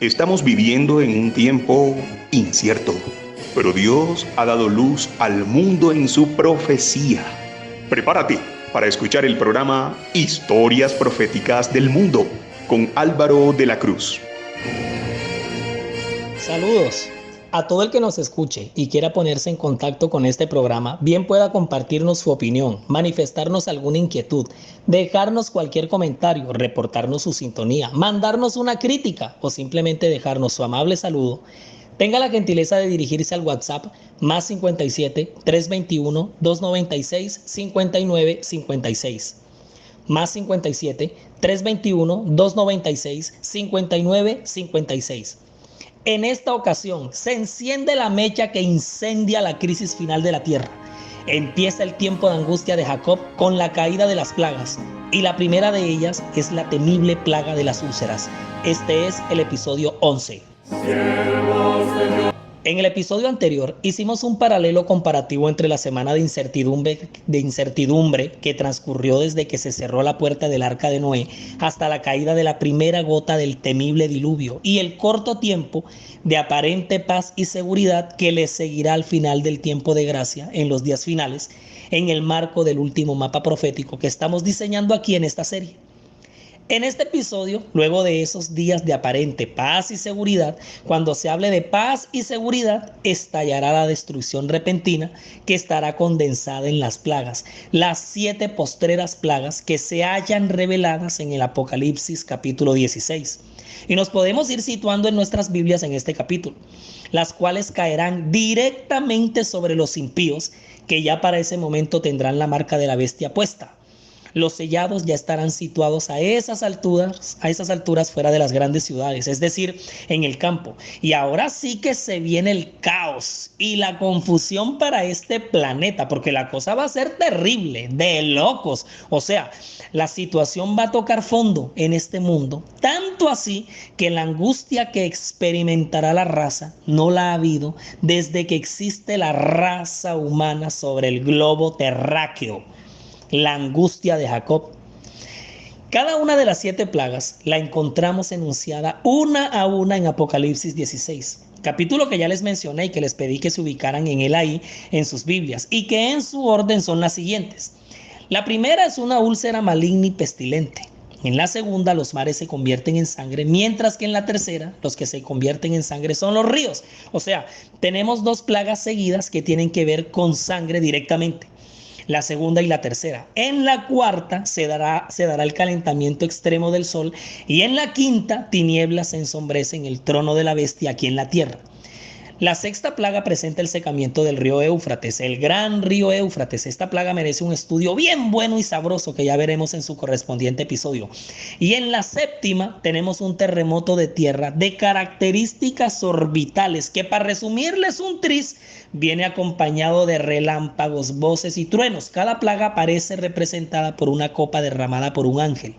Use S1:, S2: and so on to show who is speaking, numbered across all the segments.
S1: Estamos viviendo en un tiempo incierto, pero Dios ha dado luz al mundo en su profecía. Prepárate para escuchar el programa Historias Proféticas del Mundo con Álvaro de la Cruz.
S2: Saludos a todo el que nos escuche y quiera ponerse en contacto con este programa, bien pueda compartirnos su opinión, manifestarnos alguna inquietud, dejarnos cualquier comentario, reportarnos su sintonía, mandarnos una crítica o simplemente dejarnos su amable saludo. Tenga la gentileza de dirigirse al WhatsApp más 57 321 296 59 56. Más 57 321 296 59 56. En esta ocasión se enciende la mecha que incendia la crisis final de la tierra. Empieza el tiempo de angustia de Jacob con la caída de las plagas, y la primera de ellas es la temible plaga de las úlceras. Este es el episodio 11. En el episodio anterior hicimos un paralelo comparativo entre la semana de incertidumbre que transcurrió desde que se cerró la puerta del arca de Noé hasta la caída de la primera gota del temible diluvio y el corto tiempo de aparente paz y seguridad que le seguirá al final del tiempo de gracia en los días finales, en el marco del último mapa profético que estamos diseñando aquí en esta serie. En este episodio, luego de esos días de aparente paz y seguridad, cuando se hable de paz y seguridad, estallará la destrucción repentina que estará condensada en las plagas, las 7 postreras plagas que se hallan reveladas en el Apocalipsis capítulo 16. Y nos podemos ir situando en nuestras Biblias en este capítulo, las cuales caerán directamente sobre los impíos, que ya para ese momento tendrán la marca de la bestia puesta. Los sellados ya estarán situados a esas alturas fuera de las grandes ciudades, es decir, en el campo. Y ahora sí que se viene el caos y la confusión para este planeta, porque la cosa va a ser terrible, de locos. O sea, la situación va a tocar fondo en este mundo, tanto así que la angustia que experimentará la raza no la ha habido desde que existe la raza humana sobre el globo terráqueo. La angustia de Jacob. Cada una de las 7 plagas la encontramos enunciada una a una en Apocalipsis 16, capítulo que ya les mencioné y que les pedí que se ubicaran en él ahí en sus Biblias, y que en su orden son las siguientes. La primera es una úlcera maligna y pestilente. En la segunda, los mares se convierten en sangre, mientras que en la tercera, los que se convierten en sangre son los ríos. O sea, tenemos 2 plagas seguidas que tienen que ver con sangre directamente. La segunda y la tercera. En la cuarta se dará el calentamiento extremo del sol, y en la quinta tinieblas ensombrecen el trono de la bestia aquí en la tierra. La sexta plaga presenta el secamiento del río Éufrates, el gran río Éufrates. Esta plaga merece un estudio bien bueno y sabroso que ya veremos en su correspondiente episodio. Y en la séptima tenemos un terremoto de tierra de características orbitales que, para resumirles un tris, viene acompañado de relámpagos, voces y truenos. Cada plaga aparece representada por una copa derramada por un ángel.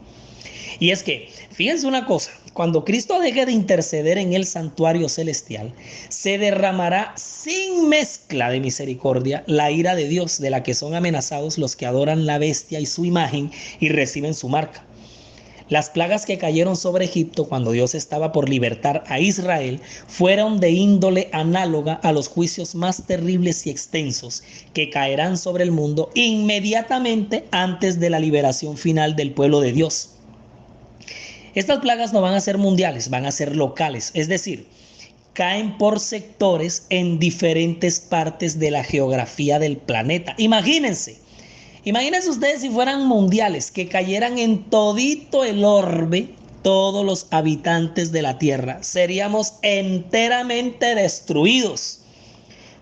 S2: Y es que, fíjense una cosa, cuando Cristo deje de interceder en el santuario celestial, se derramará sin mezcla de misericordia la ira de Dios, de la que son amenazados los que adoran la bestia y su imagen y reciben su marca. Las plagas que cayeron sobre Egipto cuando Dios estaba por libertar a Israel fueron de índole análoga a los juicios más terribles y extensos que caerán sobre el mundo inmediatamente antes de la liberación final del pueblo de Dios. Estas plagas no van a ser mundiales, van a ser locales, es decir, caen por sectores en diferentes partes de la geografía del planeta. Imagínense ustedes si fueran mundiales, que cayeran en todito el orbe todos los habitantes de la Tierra. Seríamos enteramente destruidos.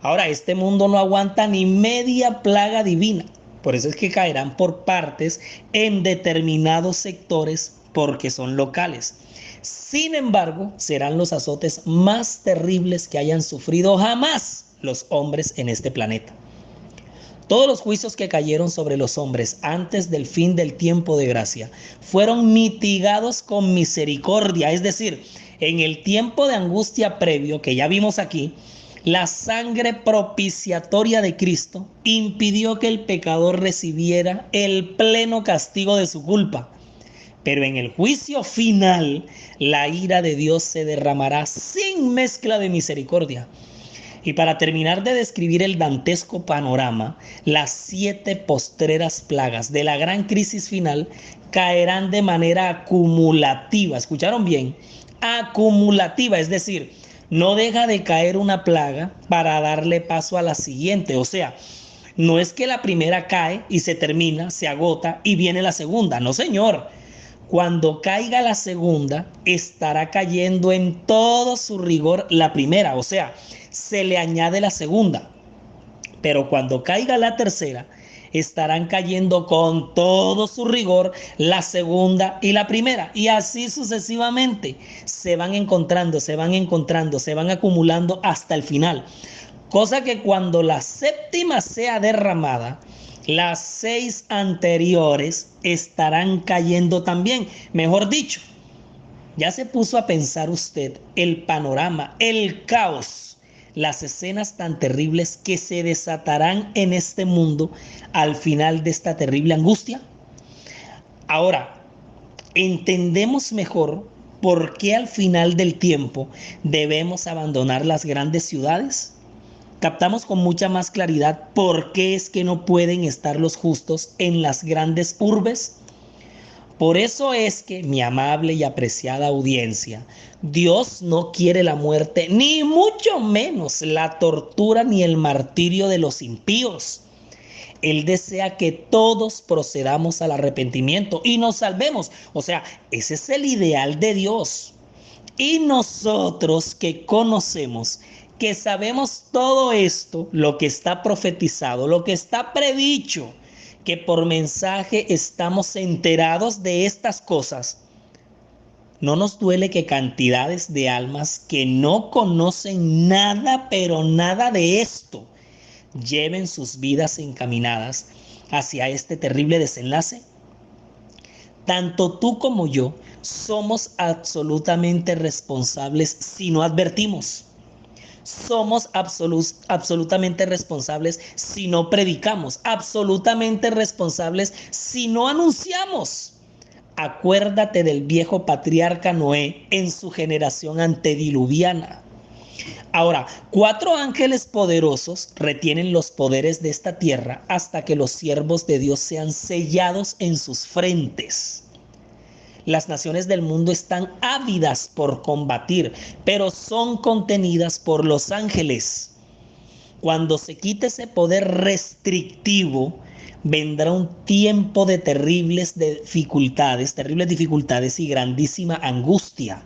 S2: Ahora, este mundo no aguanta ni media plaga divina. Por eso es que caerán por partes en determinados sectores, porque son locales. Sin embargo, serán los azotes más terribles que hayan sufrido jamás los hombres en este planeta. Todos los juicios que cayeron sobre los hombres antes del fin del tiempo de gracia fueron mitigados con misericordia, es decir, en el tiempo de angustia previo que ya vimos aquí, la sangre propiciatoria de Cristo impidió que el pecador recibiera el pleno castigo de su culpa. Pero en el juicio final, la ira de Dios se derramará sin mezcla de misericordia. Y para terminar de describir el dantesco panorama, las 7 postreras plagas de la gran crisis final caerán de manera acumulativa. ¿Escucharon bien? Acumulativa, es decir, no deja de caer una plaga para darle paso a la siguiente. O sea, no es que la primera cae y se termina, se agota y viene la segunda. No, señor. Cuando caiga la segunda, estará cayendo en todo su rigor la primera. O sea, se le añade la segunda. Pero cuando caiga la tercera, estarán cayendo con todo su rigor la segunda y la primera. Y así sucesivamente se van encontrando, se van acumulando hasta el final. Cosa que cuando la séptima sea derramada, las 6 anteriores estarán cayendo también. Mejor dicho, ya se puso a pensar usted el panorama, el caos, las escenas tan terribles que se desatarán en este mundo al final de esta terrible angustia. Ahora, entendemos mejor por qué al final del tiempo debemos abandonar las grandes ciudades. Captamos con mucha más claridad por qué es que no pueden estar los justos en las grandes urbes. Por eso es que, mi amable y apreciada audiencia, Dios no quiere la muerte, ni mucho menos la tortura ni el martirio de los impíos. Él desea que todos procedamos al arrepentimiento y nos salvemos. O sea, ese es el ideal de Dios. Y nosotros que conocemos, que sabemos todo esto, lo que está profetizado, lo que está predicho, que por mensaje estamos enterados de estas cosas, no nos duele que cantidades de almas que no conocen nada, pero nada de esto, lleven sus vidas encaminadas hacia este terrible desenlace. Tanto tú como yo somos absolutamente responsables si no advertimos. Somos absolutamente responsables si no predicamos, absolutamente responsables si no anunciamos. Acuérdate del viejo patriarca Noé en su generación antediluviana. Ahora, 4 ángeles poderosos retienen los poderes de esta tierra hasta que los siervos de Dios sean sellados en sus frentes. Las naciones del mundo están ávidas por combatir, pero son contenidas por los ángeles. Cuando se quite ese poder restrictivo, vendrá un tiempo de terribles dificultades y grandísima angustia.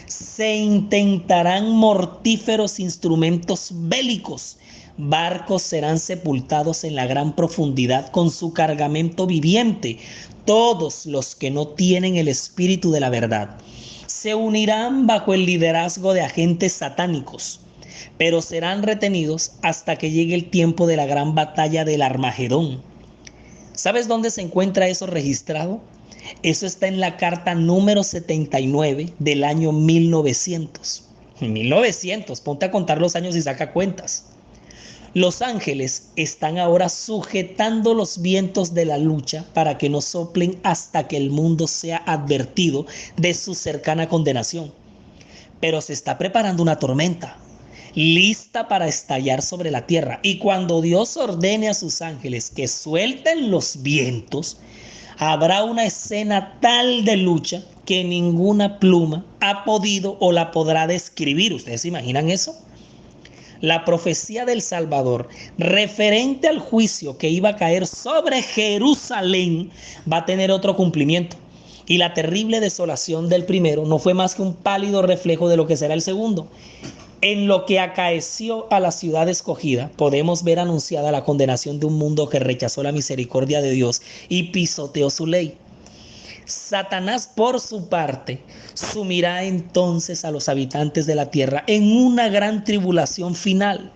S2: Se intentarán mortíferos instrumentos bélicos. Barcos serán sepultados en la gran profundidad con su cargamento viviente. Todos los que no tienen el espíritu de la verdad se unirán bajo el liderazgo de agentes satánicos, pero serán retenidos hasta que llegue el tiempo de la gran batalla del Armagedón. ¿Sabes dónde se encuentra eso registrado? Eso está en la carta número 79 del año 1900. 1900, ponte a contar los años y saca cuentas. Los ángeles están ahora sujetando los vientos de la lucha para que no soplen hasta que el mundo sea advertido de su cercana condenación. Pero se está preparando una tormenta, lista para estallar sobre la tierra. Y cuando Dios ordene a sus ángeles que suelten los vientos, habrá una escena tal de lucha que ninguna pluma ha podido o la podrá describir. ¿Ustedes se imaginan eso? La profecía del Salvador referente al juicio que iba a caer sobre Jerusalén va a tener otro cumplimiento. Y la terrible desolación del primero no fue más que un pálido reflejo de lo que será el segundo. En lo que acaeció a la ciudad escogida, podemos ver anunciada la condenación de un mundo que rechazó la misericordia de Dios y pisoteó su ley. Satanás, por su parte, sumirá entonces a los habitantes de la tierra en una gran tribulación final.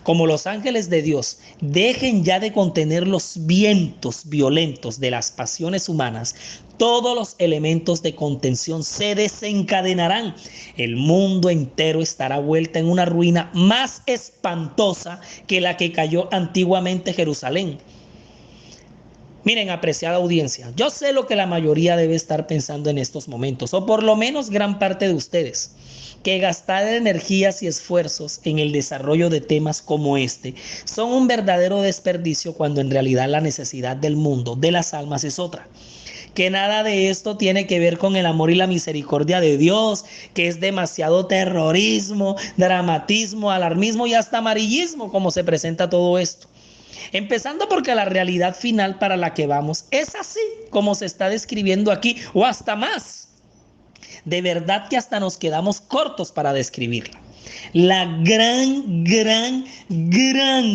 S2: Como los ángeles de Dios dejen ya de contener los vientos violentos de las pasiones humanas, todos los elementos de contención se desencadenarán. El mundo entero estará vuelta en una ruina más espantosa que la que cayó antiguamente Jerusalén. Miren, apreciada audiencia, yo sé lo que la mayoría debe estar pensando en estos momentos, o por lo menos gran parte de ustedes, que gastar energías y esfuerzos en el desarrollo de temas como este son un verdadero desperdicio cuando en realidad la necesidad del mundo, de las almas, es otra. Que nada de esto tiene que ver con el amor y la misericordia de Dios, que es demasiado terrorismo, dramatismo, alarmismo y hasta amarillismo como se presenta todo esto. Empezando porque la realidad final para la que vamos es así como se está describiendo aquí, o hasta más. De verdad que hasta nos quedamos cortos para describirla. La gran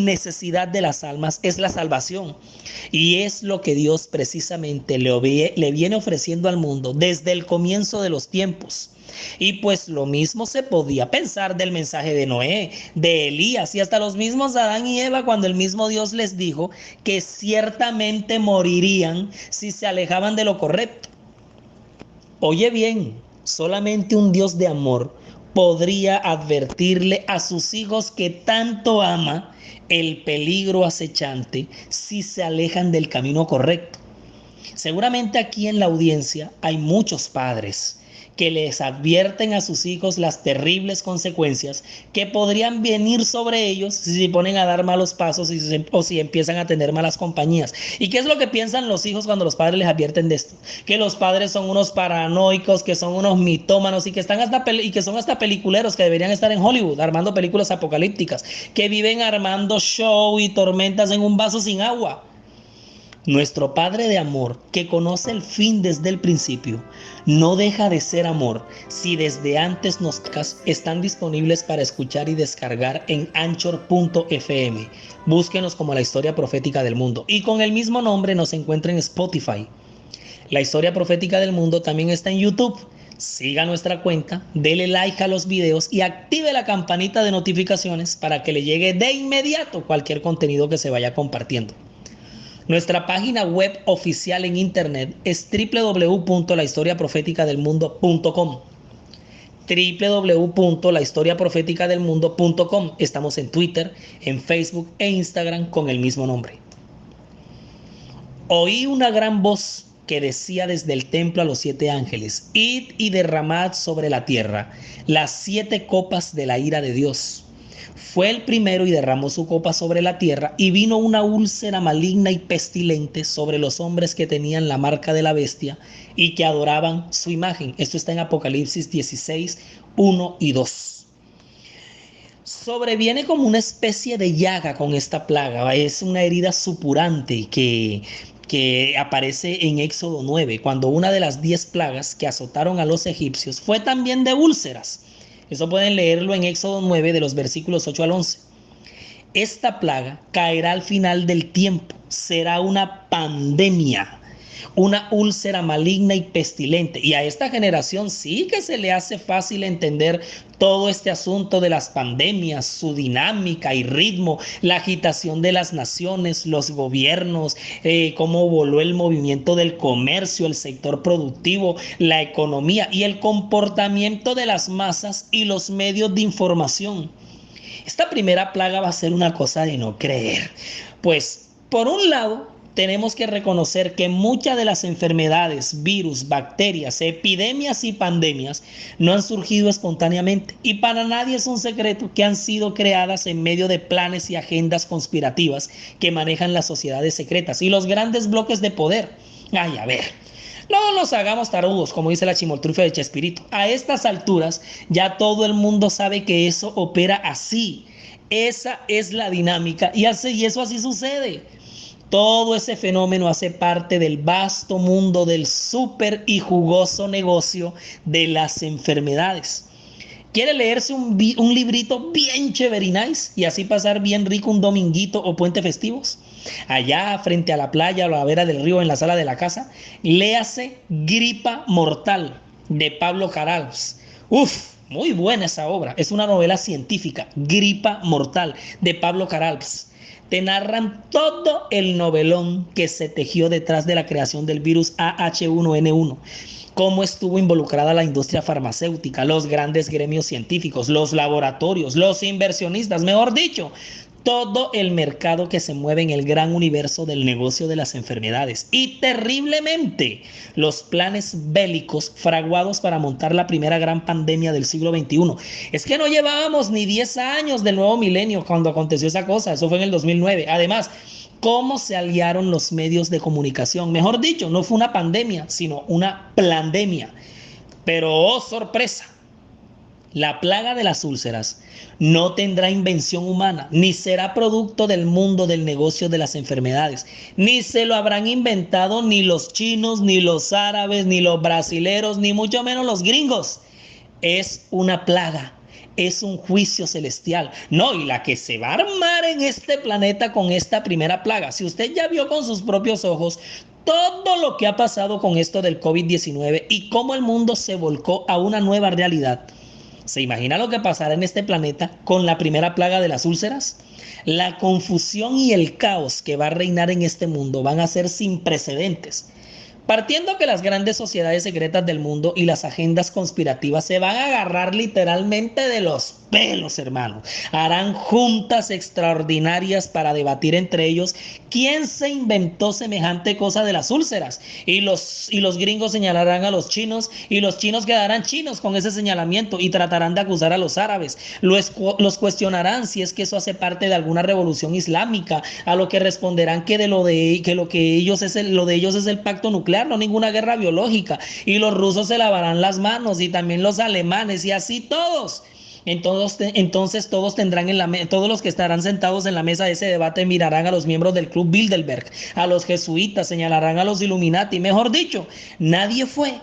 S2: necesidad de las almas es la salvación. Y es lo que Dios precisamente le viene ofreciendo al mundo desde el comienzo de los tiempos. Y pues lo mismo se podía pensar del mensaje de Noé, de Elías y hasta los mismos Adán y Eva cuando el mismo Dios les dijo que ciertamente morirían si se alejaban de lo correcto. Oye bien, solamente un Dios de amor podría advertirle a sus hijos que tanto ama el peligro acechante si se alejan del camino correcto. Seguramente aquí en la audiencia hay muchos padres que les advierten a sus hijos las terribles consecuencias que podrían venir sobre ellos si se ponen a dar malos pasos o si empiezan a tener malas compañías. ¿Y qué es lo que piensan los hijos cuando los padres les advierten de esto? Que los padres son unos paranoicos, que son unos mitómanos y que son hasta peliculeros que deberían estar en Hollywood armando películas apocalípticas, que viven armando show y tormentas en un vaso sin agua. Nuestro Padre de amor, que conoce el fin desde el principio, no deja de ser amor si desde antes nos están disponibles para escuchar y descargar en Anchor.fm. Búsquenos como La Historia Profética del Mundo y con el mismo nombre nos encuentra en Spotify. La Historia Profética del Mundo también está en YouTube. Siga nuestra cuenta, dele like a los videos y active la campanita de notificaciones para que le llegue de inmediato cualquier contenido que se vaya compartiendo. Nuestra página web oficial en internet es www.lahistoriaprofeticadelmundo.com. www.lahistoriaprofeticadelmundo.com. Estamos en Twitter, en Facebook e Instagram con el mismo nombre. Oí una gran voz que decía desde el templo a los 7 ángeles: id y derramad sobre la tierra las 7 copas de la ira de Dios. Fue el primero y derramó su copa sobre la tierra, y vino una úlcera maligna y pestilente sobre los hombres que tenían la marca de la bestia y que adoraban su imagen. Esto está en Apocalipsis 16, 1 y 2. Sobreviene como una especie de llaga con esta plaga. Es una herida supurante que aparece en Éxodo 9, cuando una de las 10 plagas que azotaron a los egipcios fue también de úlceras. Eso pueden leerlo en Éxodo 9 de los versículos 8 al 11. Esta plaga caerá al final del tiempo. Será una pandemia, una úlcera maligna y pestilente. Y a esta generación sí que se le hace fácil entender todo este asunto de las pandemias, su dinámica y ritmo, la agitación de las naciones, los gobiernos, cómo voló el movimiento del comercio, el sector productivo, la economía y el comportamiento de las masas y los medios de información. Esta primera plaga va a ser una cosa de no creer. Pues, por un lado, tenemos que reconocer que muchas de las enfermedades, virus, bacterias, epidemias y pandemias no han surgido espontáneamente, y para nadie es un secreto que han sido creadas en medio de planes y agendas conspirativas que manejan las sociedades secretas y los grandes bloques de poder. Ay, a ver, no nos hagamos tarudos, como dice la chimoltrufia de Chespirito. A estas alturas ya todo el mundo sabe que eso opera así. Esa es la dinámica y eso así sucede. Todo ese fenómeno hace parte del vasto mundo del súper y jugoso negocio de las enfermedades. ¿Quiere leerse un librito bien chévere y nice y así pasar bien rico un dominguito o puente festivos? Allá frente a la playa o a la vera del río en la sala de la casa, léase Gripa Mortal de Pablo Carals. Muy buena esa obra. Es una novela científica, Gripa Mortal de Pablo Carals. Te narran todo el novelón que se tejió detrás de la creación del virus AH1N1. Cómo estuvo involucrada la industria farmacéutica, los grandes gremios científicos, los laboratorios, los inversionistas, mejor dicho, todo el mercado que se mueve en el gran universo del negocio de las enfermedades. Y terriblemente, los planes bélicos fraguados para montar la primera gran pandemia del siglo XXI. Es que no llevábamos ni 10 años del nuevo milenio cuando aconteció esa cosa. Eso fue en el 2009. Además, cómo se aliaron los medios de comunicación. Mejor dicho, no fue una pandemia, sino una plandemia. Pero, oh sorpresa, la plaga de las úlceras no tendrá invención humana, ni será producto del mundo del negocio de las enfermedades, ni se lo habrán inventado ni los chinos, ni los árabes, ni los brasileros, ni mucho menos los gringos. Es una plaga. Es un juicio celestial. No, y la que se va a armar en este planeta con esta primera plaga. Si usted ya vio con sus propios ojos todo lo que ha pasado con esto del COVID-19 y cómo el mundo se volcó a una nueva realidad, ¿se imagina lo que pasará en este planeta con la primera plaga de las úlceras? La confusión y el caos que va a reinar en este mundo van a ser sin precedentes. Partiendo que las grandes sociedades secretas del mundo y las agendas conspirativas se van a agarrar literalmente de los pelos, hermano. Harán juntas extraordinarias para debatir entre ellos quién se inventó semejante cosa de las úlceras. Y los gringos señalarán a los chinos y los chinos quedarán chinos con ese señalamiento y tratarán de acusar a los árabes. Los cuestionarán si es que eso hace parte de alguna revolución islámica, a lo que responderán que lo de ellos es el pacto nuclear, no ninguna guerra biológica. Y los rusos se lavarán las manos y también los alemanes y así todos. Entonces todos los que estarán sentados en la mesa de ese debate mirarán a los miembros del Club Bilderberg, a los jesuitas, señalarán a los Illuminati. Mejor dicho, nadie fue.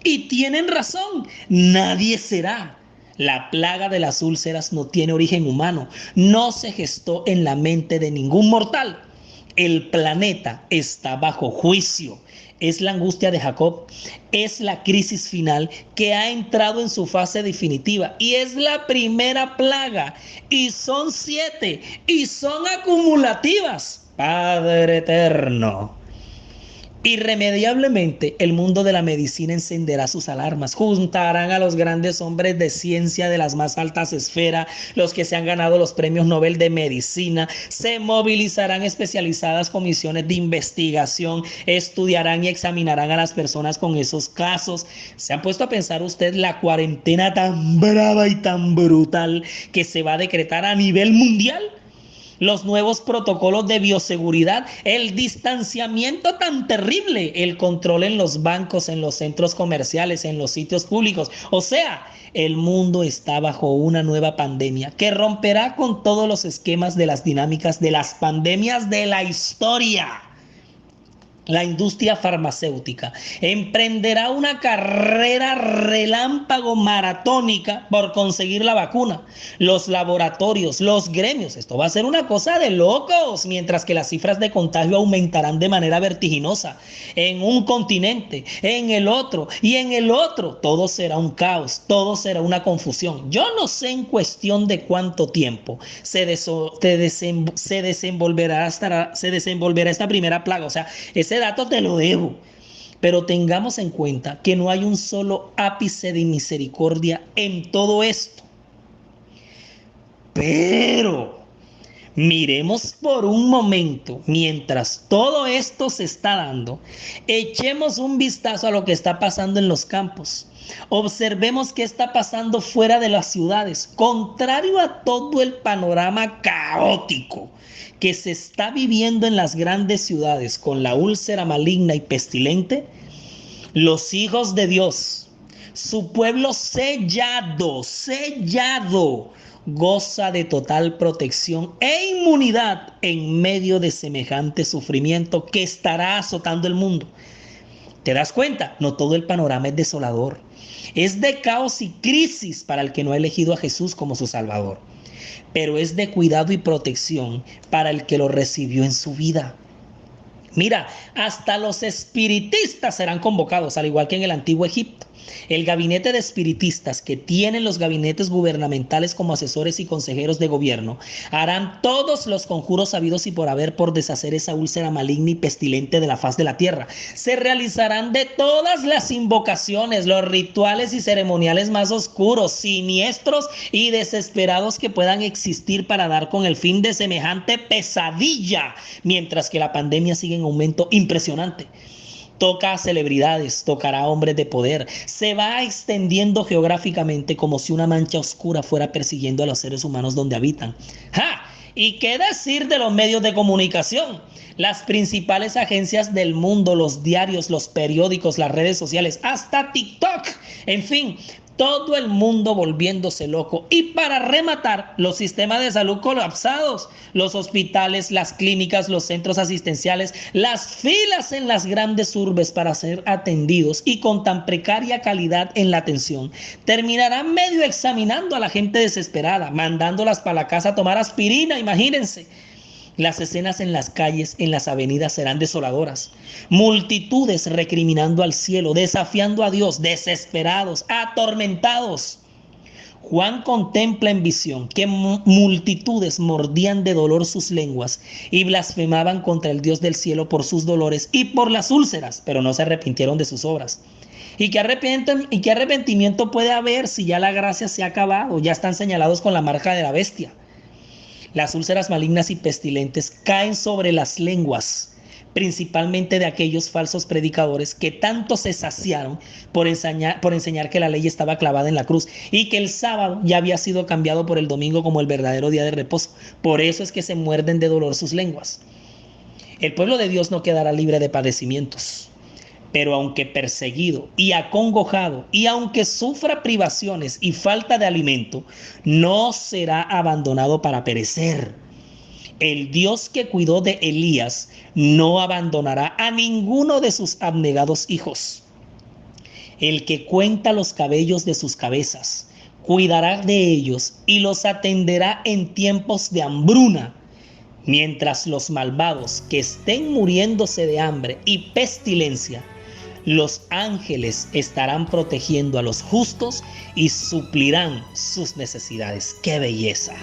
S2: Y tienen razón, nadie será. La plaga de las úlceras no tiene origen humano, no se gestó en la mente de ningún mortal. El planeta está bajo juicio. Es la angustia de Jacob, es la crisis final que ha entrado en su fase definitiva y es la primera plaga y son 7 y son acumulativas. Padre eterno. Irremediablemente, el mundo de la medicina encenderá sus alarmas. Juntarán a los grandes hombres de ciencia de las más altas esferas, los que se han ganado los premios Nobel de Medicina. Se movilizarán especializadas comisiones de investigación, estudiarán y examinarán a las personas con esos casos. ¿Se han puesto a pensar usted la cuarentena tan brava y tan brutal que se va a decretar a nivel mundial? Los nuevos protocolos de bioseguridad, el distanciamiento tan terrible, el control en los bancos, en los centros comerciales, en los sitios públicos. O sea, el mundo está bajo una nueva pandemia que romperá con todos los esquemas de las dinámicas de las pandemias de la historia. La industria farmacéutica emprenderá una carrera relámpago maratónica por conseguir la vacuna. Los laboratorios, los gremios, esto va a ser una cosa de locos, mientras que las cifras de contagio aumentarán de manera vertiginosa. En un continente, en el otro y en el otro, todo será un caos, todo será una confusión. Yo no sé en cuestión de cuánto tiempo se desenvolverá esta primera plaga, o sea, ese dato te lo debo, pero tengamos en cuenta que no hay un solo ápice de misericordia en todo esto. Pero miremos por un momento, mientras todo esto se está dando, echemos un vistazo a lo que está pasando en los campos. Observemos qué está pasando fuera de las ciudades, contrario a todo el panorama caótico que se está viviendo en las grandes ciudades con la úlcera maligna y pestilente. Los hijos de Dios, su pueblo sellado, goza de total protección e inmunidad en medio de semejante sufrimiento que estará azotando el mundo. ¿Te das cuenta? No todo el panorama es desolador. Es de caos y crisis para el que no ha elegido a Jesús como su Salvador. Pero es de cuidado y protección para el que lo recibió en su vida. Mira, hasta los espiritistas serán convocados, al igual que en el antiguo Egipto. El gabinete de espiritistas que tienen los gabinetes gubernamentales como asesores y consejeros de gobierno harán todos los conjuros habidos y por haber por deshacer esa úlcera maligna y pestilente de la faz de la tierra. Se realizarán de todas las invocaciones, los rituales y ceremoniales más oscuros, siniestros y desesperados que puedan existir para dar con el fin de semejante pesadilla, mientras que la pandemia sigue en aumento impresionante. Toca a celebridades, tocará a hombres de poder, se va extendiendo geográficamente como si una mancha oscura fuera persiguiendo a los seres humanos donde habitan. ¡Ja! ¿Y qué decir de los medios de comunicación? Las principales agencias del mundo, los diarios, los periódicos, las redes sociales, hasta TikTok, en fin, todo el mundo volviéndose loco. Y para rematar, los sistemas de salud colapsados, los hospitales, las clínicas, los centros asistenciales, las filas en las grandes urbes para ser atendidos y con tan precaria calidad en la atención, terminarán medio examinando a la gente desesperada, mandándolas para la casa a tomar aspirina, imagínense. Las escenas en las calles, en las avenidas serán desoladoras. Multitudes recriminando al cielo, desafiando a Dios, desesperados, atormentados. Juan contempla en visión que multitudes mordían de dolor sus lenguas y blasfemaban contra el Dios del cielo por sus dolores y por las úlceras, pero no se arrepintieron de sus obras. ¿Y qué arrepentimiento puede haber si ya la gracia se ha acabado? Ya están señalados con la marca de la bestia. Las úlceras malignas y pestilentes caen sobre las lenguas, principalmente de aquellos falsos predicadores que tanto se saciaron por enseñar que la ley estaba clavada en la cruz y que el sábado ya había sido cambiado por el domingo como el verdadero día de reposo. Por eso es que se muerden de dolor sus lenguas. El pueblo de Dios no quedará libre de padecimientos. Pero aunque perseguido y acongojado, y aunque sufra privaciones y falta de alimento, no será abandonado para perecer. El Dios que cuidó de Elías no abandonará a ninguno de sus abnegados hijos. El que cuenta los cabellos de sus cabezas, cuidará de ellos y los atenderá en tiempos de hambruna. Mientras los malvados que estén muriéndose de hambre y pestilencia, los ángeles estarán protegiendo a los justos y suplirán sus necesidades. ¡Qué belleza!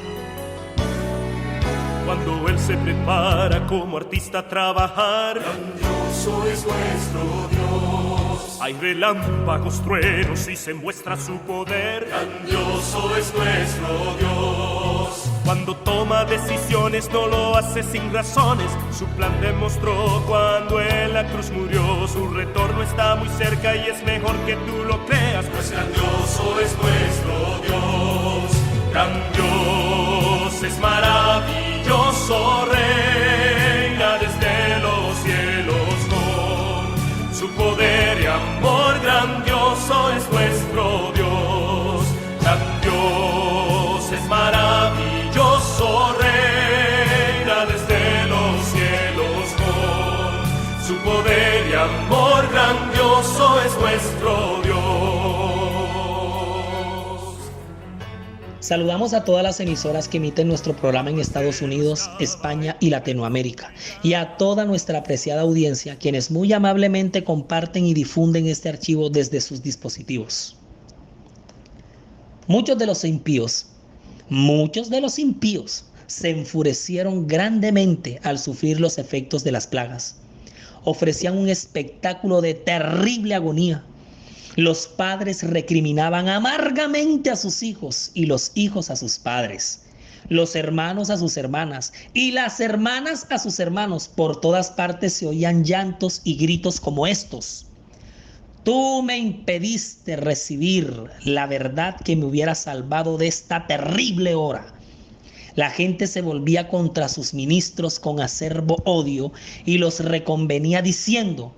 S3: Cuando Él se prepara como artista a trabajar, grandioso es nuestro Dios. Hay relámpagos, truenos y se muestra su poder. Grandioso es nuestro Dios. Cuando toma decisiones no lo hace sin razones. Su plan demostró cuando en la cruz murió. Su retorno está muy cerca y es mejor que tú lo creas, pues grandioso es nuestro Dios. Gran Dios es maravilloso, reina desde los cielos con su poder y amor. Grandioso es nuestro Dios. Gran Dios es maravilloso, reina desde los cielos con su poder y amor. Grandioso es nuestro Dios.
S2: Saludamos a todas las emisoras que emiten nuestro programa en Estados Unidos, España y Latinoamérica, y a toda nuestra apreciada audiencia, quienes muy amablemente comparten y difunden este archivo desde sus dispositivos. Muchos de los impíos se enfurecieron grandemente al sufrir los efectos de las plagas. Ofrecían un espectáculo de terrible agonía. Los padres recriminaban amargamente a sus hijos y los hijos a sus padres, los hermanos a sus hermanas y las hermanas a sus hermanos. Por todas partes se oían llantos y gritos como estos: tú me impediste recibir la verdad que me hubiera salvado de esta terrible hora. La gente se volvía contra sus ministros con acerbo odio y los reconvenía diciendo: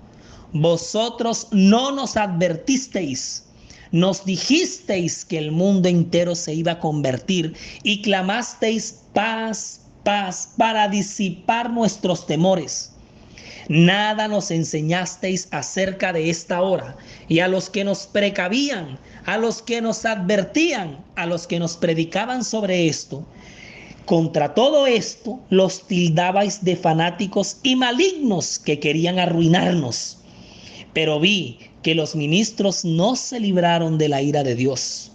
S2: vosotros no nos advertisteis, nos dijisteis que el mundo entero se iba a convertir y clamasteis paz, paz, para disipar nuestros temores. Nada nos enseñasteis acerca de esta hora, y a los que nos precavían, a los que nos advertían, a los que nos predicaban sobre esto, contra todo esto los tildabais de fanáticos y malignos que querían arruinarnos. Pero vi que los ministros no se libraron de la ira de Dios.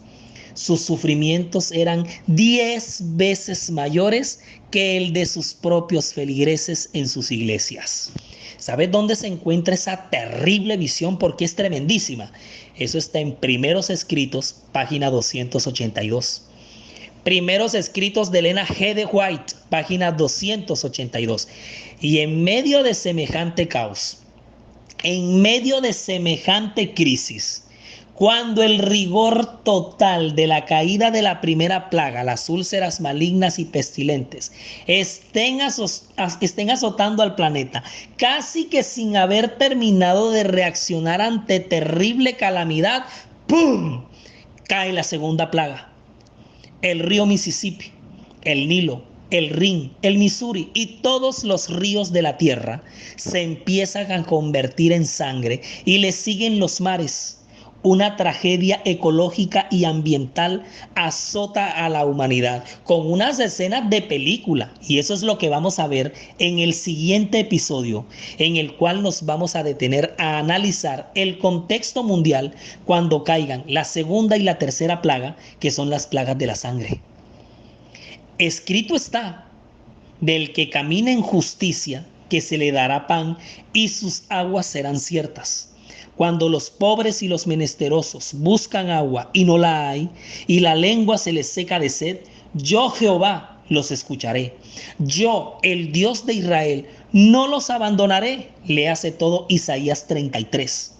S2: Sus sufrimientos eran 10 veces mayores que el de sus propios feligreses en sus iglesias. ¿Sabes dónde se encuentra esa terrible visión? Porque es tremendísima. Eso está en Primeros Escritos, página 282. Primeros Escritos de Elena G. de White, página 282. Y en medio de semejante caos, en medio de semejante crisis, cuando el rigor total de la caída de la primera plaga, las úlceras malignas y pestilentes, estén azotando al planeta, casi que sin haber terminado de reaccionar ante terrible calamidad, ¡pum!, cae la segunda plaga. El río Mississippi, el Nilo, el Rin, el Missouri y todos los ríos de la tierra se empiezan a convertir en sangre y le siguen los mares. Una tragedia ecológica y ambiental azota a la humanidad con unas escenas de película, y eso es lo que vamos a ver en el siguiente episodio, en el cual nos vamos a detener a analizar el contexto mundial cuando caigan la segunda y la tercera plaga, que son las plagas de la sangre. Escrito está: del que camina en justicia, que se le dará pan y sus aguas serán ciertas. Cuando los pobres y los menesterosos buscan agua y no la hay, y la lengua se les seca de sed, yo Jehová los escucharé. Yo, el Dios de Israel, no los abandonaré. Léase todo Isaías 33.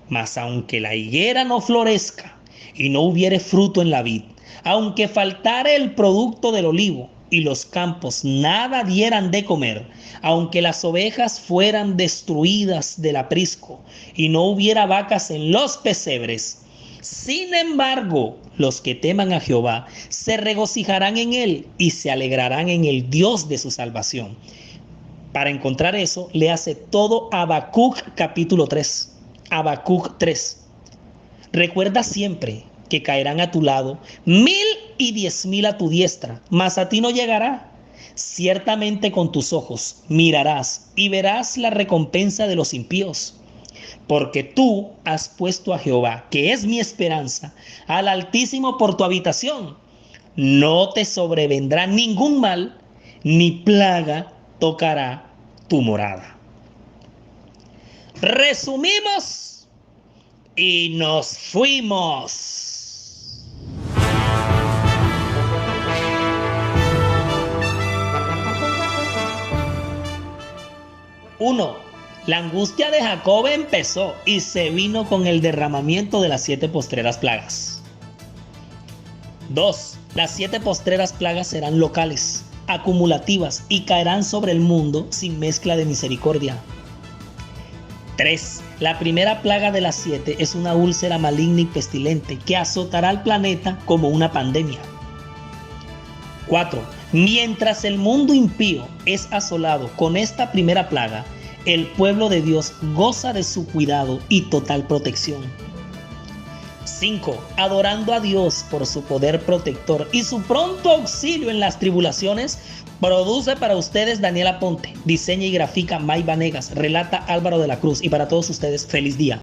S2: Mas aunque la higuera no florezca y no hubiere fruto en la vid, aunque faltare el producto del olivo y los campos nada dieran de comer, aunque las ovejas fueran destruidas del aprisco y no hubiera vacas en los pesebres, sin embargo, los que teman a Jehová se regocijarán en él y se alegrarán en el Dios de su salvación. Para encontrar eso, léase todo Habacuc capítulo 3. Habacuc 3. Recuerda siempre que caerán a tu lado 1,000 y 10,000 a tu diestra, mas a ti no llegará. Ciertamente con tus ojos mirarás y verás la recompensa de los impíos. Porque tú has puesto a Jehová, que es mi esperanza, al Altísimo por tu habitación. No te sobrevendrá ningún mal, ni plaga tocará tu morada. Resumimos y nos fuimos. 1. La angustia de Jacob empezó y se vino con el derramamiento de las 7 postreras plagas. 2. Las 7 postreras plagas serán locales, acumulativas y caerán sobre el mundo sin mezcla de misericordia. 3. La primera plaga de las 7 es una úlcera maligna y pestilente que azotará al planeta como una pandemia. 4. Mientras el mundo impío es asolado con esta primera plaga, el pueblo de Dios goza de su cuidado y total protección. 5. Adorando a Dios por su poder protector y su pronto auxilio en las tribulaciones, produce para ustedes Daniela Ponte, diseña y grafica May Vanegas, relata Álvaro de la Cruz, y para todos ustedes, feliz día.